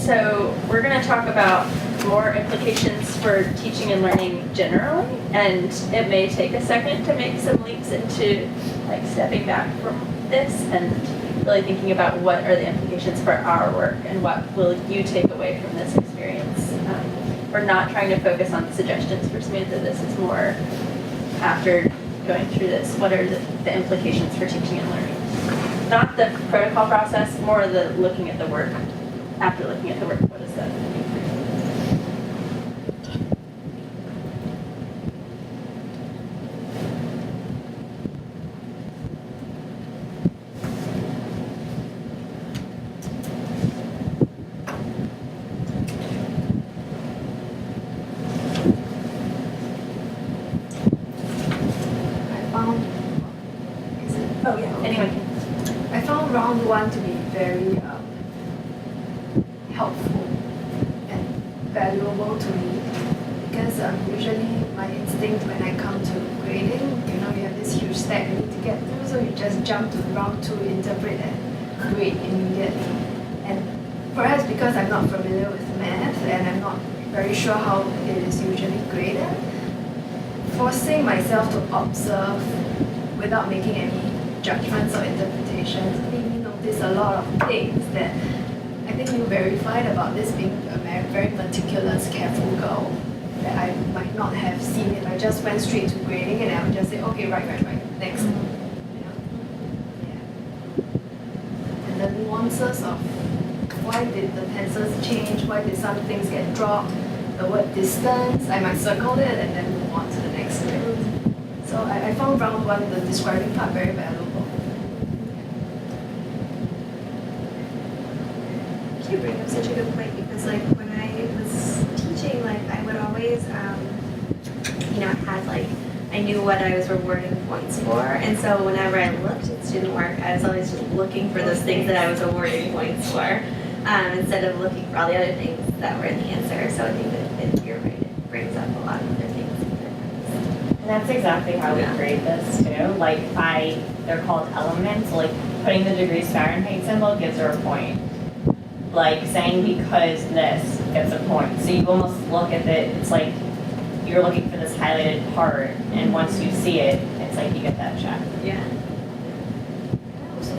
So we're going to talk about more implications for teaching and learning generally, and it may take a second to make some leaps into like stepping back from this and really thinking about what are the implications for our work and what will you take away from this experience. We're not trying to focus on suggestions for Samantha. This is more after going through this, what are the implications for teaching and learning? Not the protocol process, more the looking at the work. After looking at the work, what does that mean for you? I found round one to be very helpful and valuable to me because usually my instinct when I come to grading, you have this huge stack you need to get through, so you just jump to round two, interpret and grade immediately. And perhaps because I'm not familiar with math and I'm not very sure how it is usually graded, forcing myself to observe without making any judgments or interpretations made me notice a lot of things that I think you verified about this being a very meticulous, careful girl that I might not have seen if I just went straight to grading and I would just say, okay, right, next. And the nuances of why did the pencils change, why did some things get dropped, the word distance, I might circle it and then move on to the next grade. So I found round one, the describing part, very valuable. You bring up such a good point because like when I was teaching, like I would always, I knew what I was rewarding points for, and so whenever I looked at student work, I was always just looking for those things that I was awarding points for, instead of looking for all the other things that were in the answer. So I think that you're right, it brings up a lot of other things. And that's exactly how we grade this too. Like they're called elements. Like putting the degrees Fahrenheit symbol gives her a point. Like saying because this gets a point. So you almost look at it, it's like you're looking for this highlighted part, and once you see it, it's like you get that check. Yeah. I also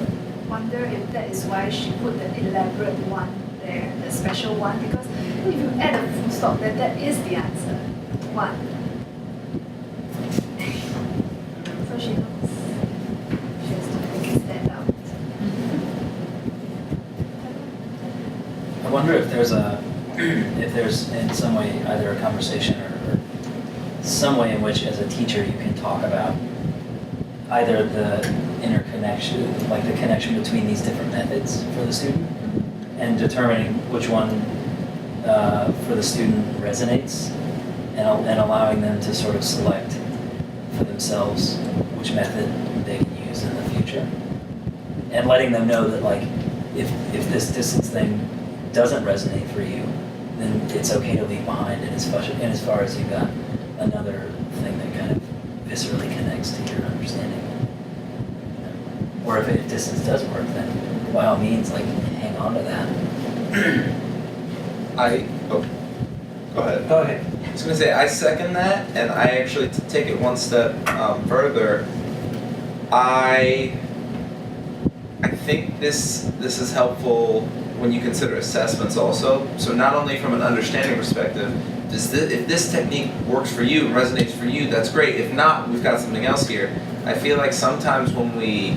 wonder if that is why she put the elaborate one there, the special one, because if you add a full stop, then that is the answer. One. So she knows. She has to make it stand out. I wonder if there's in some way either a conversation or some way in which as a teacher you can talk about either the interconnection, like the connection between these different methods for the student and determining which one for the student resonates and allowing them to sort of select for themselves which method they can use in the future and letting them know that like if this distance thing doesn't resonate for you, then it's okay to leave behind and as far as you've got another thing that kind of viscerally connects to your understanding. Or if distance does work, then by all means, like hang on to that. Go ahead. Go ahead. I was going to say, I second that, and I actually, to take it one step further, I think this is helpful when you consider assessments also. So not only from an understanding perspective, if this technique works for you, resonates for you, that's great. If not, we've got something else here. I feel like sometimes when we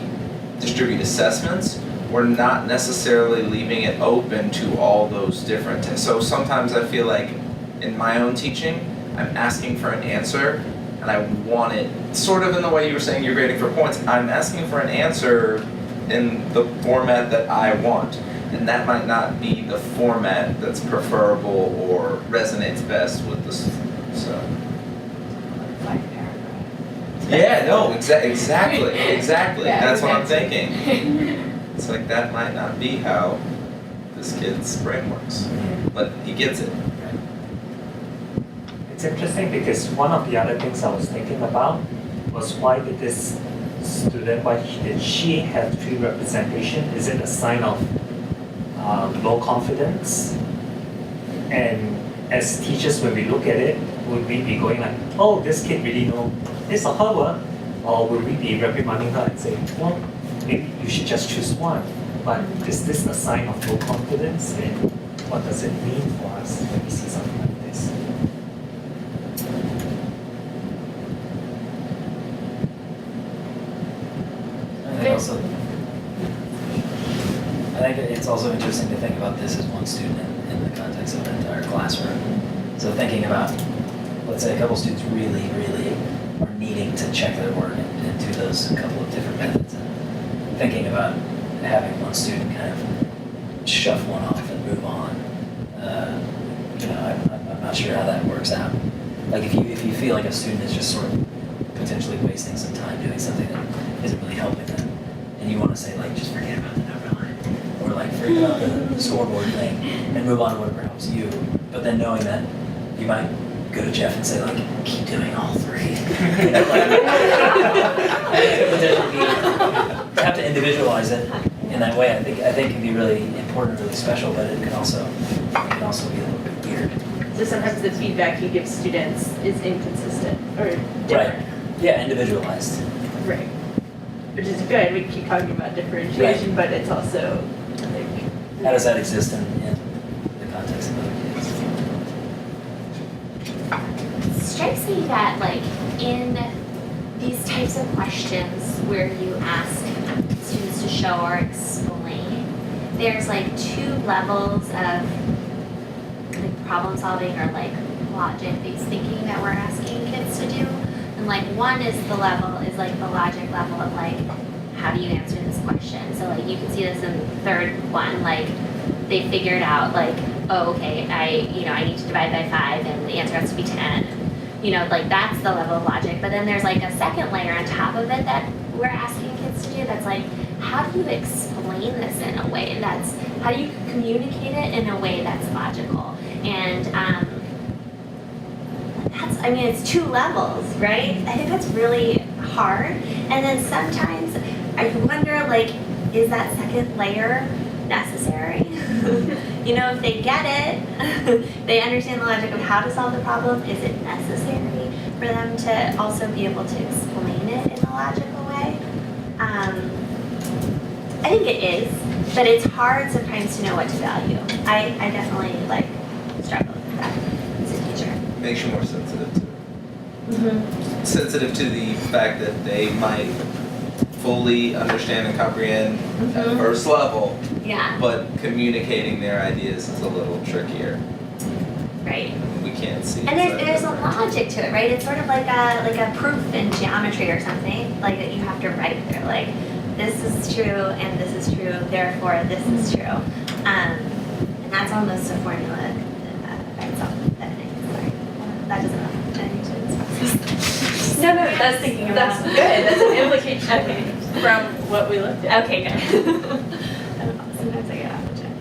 distribute assessments, we're not necessarily leaving it open to all those different. So sometimes I feel like in my own teaching, I'm asking for an answer, and I want it sort of in the way you were saying you're grading for points. I'm asking for an answer in the format that I want. And that might not be the format that's preferable or resonates best with the so. Yeah, no, exactly. Yeah, That's what I'm thinking. It's like that might not be how this kid's brain works, but he gets it. It's interesting because one of the other things I was thinking about was why did this student, why did she have 3 representation? Is it a sign of low confidence And as teachers, when we look at it, would we be going like, oh, this kid really know this or her work? Or will we be reprimanding her and saying, well, maybe you should just choose one? But is this a sign of low confidence? And what does it mean for us when we see something like this? I think it's also interesting to think about this as one student in the context of an entire classroom. So thinking about, let's say a couple students really are needing to check their work and do those couple of different methods. And thinking about having one student kind of shove one off and move on. I'm not sure how that works out. Like if you feel like a student is just sort of potentially wasting some time doing something that isn't really helping them, and you want to say like just forget about the number line, or like forget about the scoreboard thing and move on to whatever helps you. But then knowing that you might go to Jeff and say like keep doing all three. You know, like, have to individualize it in that way. I think it can be really important, really special, but it can also be a little bit weird. So sometimes the feedback you give students is inconsistent or different. Right. Yeah, individualized. Right. Which is good. We keep talking about differentiation, but it's also like. How does that exist in the context of other kids? It strikes me that like in these types of questions where you ask students to show or explain, there's like two levels of like problem solving or like logic-based thinking that we're asking kids to do. And like one is the logic level of like, how do you answer this question? So like you can see this in the third one, like they figured out like, oh, okay, I need to divide by 5 and the answer has to be 10. Like that's the level of logic. But then there's like a second layer on top of it that we're asking kids to do that's like, how do you explain this in a way that's, how do you communicate it in a way that's logical? And it's 2 levels, right? I think that's really hard. And then sometimes I wonder, like, is that second layer necessary? If they get it, they understand the logic of how to solve the problem, is it necessary for them to also be able to explain it in a logical way? I think it is, but it's hard sometimes to know what to value. I definitely, struggle with that as a teacher. Makes you more sensitive to Mm-hmm. sensitive to the fact that they might fully understand and comprehend at Mhm. first level, Yeah, but communicating their ideas is a little trickier. right. We can't see. And there's exactly. a logic to it, right? It's sort of like a proof in geometry or something, like that you have to write through, like this is true and this is true, therefore this is true. And that's almost a formula by itself. Sorry, that doesn't have anything to do with this process. No, that's Thinking that's about- good. That's an implication from what we looked at. Okay, good. I don't know, sometimes I get off the track.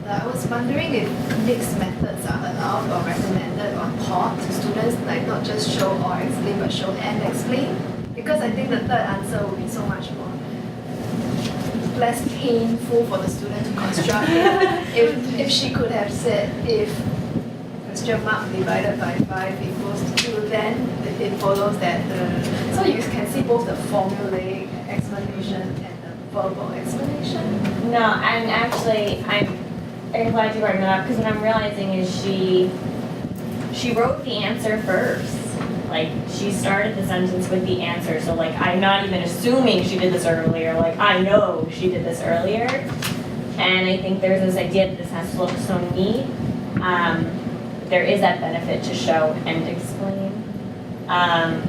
I was wondering if mixed methods are allowed or recommended or taught to students, like not just show or explain, but show and explain. Because I think the third answer would be so much more less painful for the student to construct it. If she could have said, if question mark divided by 5 equals 2, then it follows that so you can see both the formulaic explanation and the verbal explanation. No, and actually, I'm glad you brought that up, because what I'm realizing is she wrote the answer first. Like, she started the sentence with the answer, so like, I'm not even assuming she did this earlier, like, I know she did this earlier. And I think there's this idea that this has to look so neat. There is that benefit to show and explain. And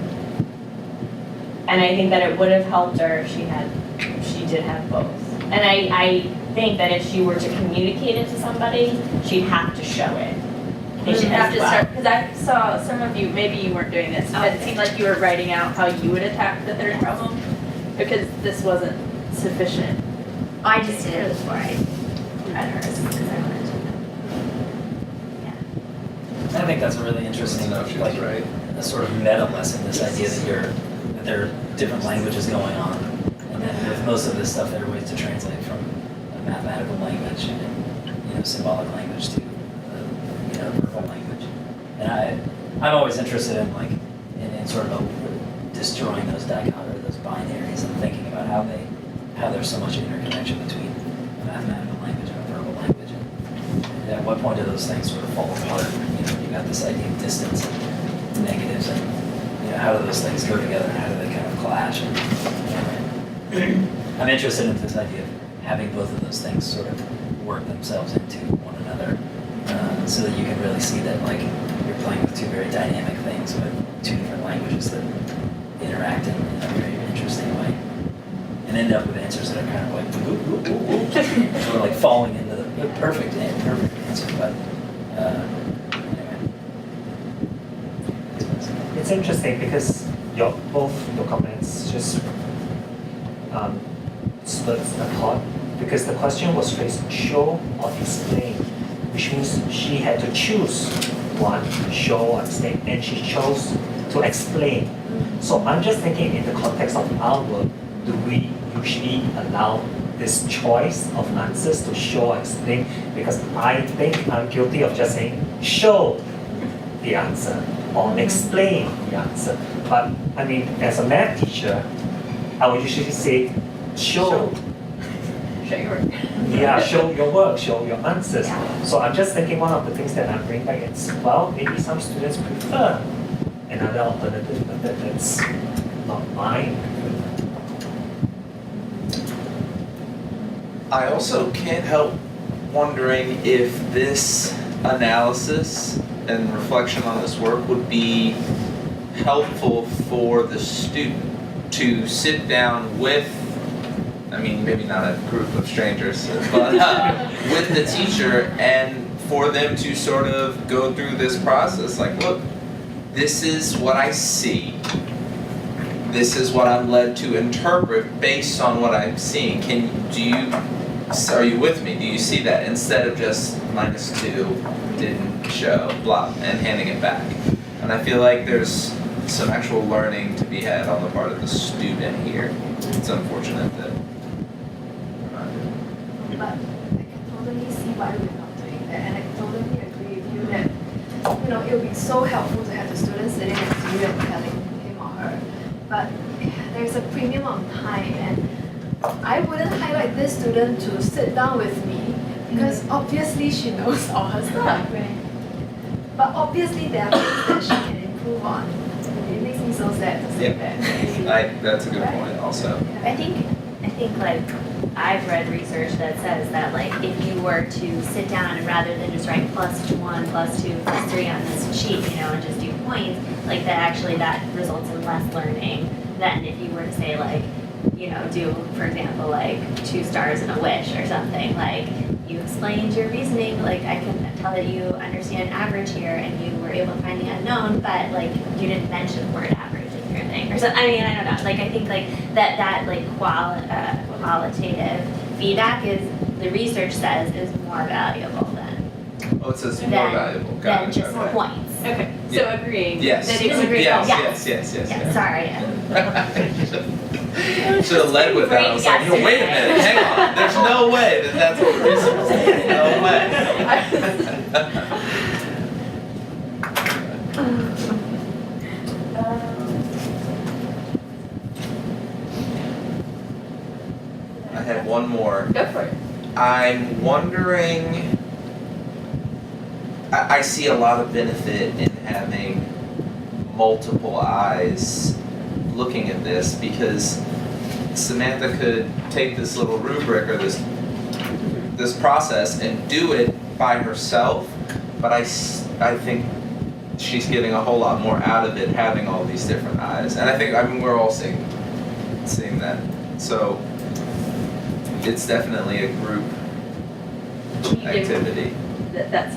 I think that it would have helped her if she did have both. And I think that if she were to communicate it to somebody, she'd have to show it. They should have to as well. start, because I saw some of you, maybe you weren't doing this, but it seemed like you were writing out how you would attack the third problem, because this wasn't sufficient. I just did it before I read hers because I wanted to know. Yeah. I think that's a really interesting, That's like, right. a sort of meta lesson, this idea that there are different languages going on. And then with most of this stuff, there are ways to translate from a mathematical language. And, symbolic language to verbal language. And I'm always interested in in sort of destroying those dichotomies, those binaries, and thinking about how there's so much interconnection between a mathematical language and a verbal language. And at what point do those things sort of fall apart? You got this idea of distance and negatives, and how do those things go together, and how do they kind of clash? And I'm interested in this idea of having both of those things sort of work themselves into one another, so that you can really see that you're playing with two very dynamic things with two different languages that interact in a very interesting way, and end up with answers that are kind of sort of falling into the perfect answer. But anyway. It's interesting because both your comments just split the thought, because the question was phrased show or explain, which means she had to choose one, show or explain, and she chose to explain. So I'm just thinking in the context of our work, do we usually allow this choice of answers to show or explain? Because I think I'm guilty of just saying show the answer or explain the answer. But I mean, as a math teacher, I would usually say show. Show your work. Yeah, show your work, show your answers. Yeah. So I'm just thinking one of the things that I'm bringing back is, well, maybe some students prefer another alternative method that's not mine. I also can't help wondering if this analysis and reflection on this work would be helpful for the student to sit down with, I mean, maybe not a group of strangers, but with the teacher, and for them to sort of go through this process. Look, this is what I see. This is what I'm led to interpret based on what I'm seeing. Are you with me? Do you see that? Instead of just -2, didn't show, blah, and handing it back. And I feel like there's some actual learning to be had on the part of the student here. It's unfortunate that we're not doing it. But I can totally see why we're not doing that, and I totally agree with you that it would be so helpful to have the student sitting next to you and telling him or her. But there's a premium on time, and I wouldn't highlight this student to sit down with me because obviously she knows all her stuff. But obviously there are things that she can improve on. It makes me so sad to say that. That's a good point also. I think I've read research that says that if you were to sit down and rather than just write +1, +2, +3 on this sheet, and just do points, that results in less learning than if you were to say do, for example, 2 stars and a wish or something. You explained your reasoning, I can tell that you understand average here and you were able to find the unknown, but you didn't mention the word average in your thing or something. I mean, I don't know. I think that qualitative feedback the research says is more valuable than Oh, it says more valuable. Got than it, just okay. points. Okay, so agreeing. Yes. That Yes. it's Yes. Yeah, sorry. Should have led with that. I was like, no, wait a minute, hang on. There's no way that's what we're supposed to do. No way. I had one more. Go for it. I'm wondering, I see a lot of benefit in having multiple eyes looking at this, because Samantha could take this little rubric or this process and do it by herself, but I think she's getting a whole lot more out of it having all these different eyes. And I mean we're all seeing that. So it's definitely a group Can you give activity. that's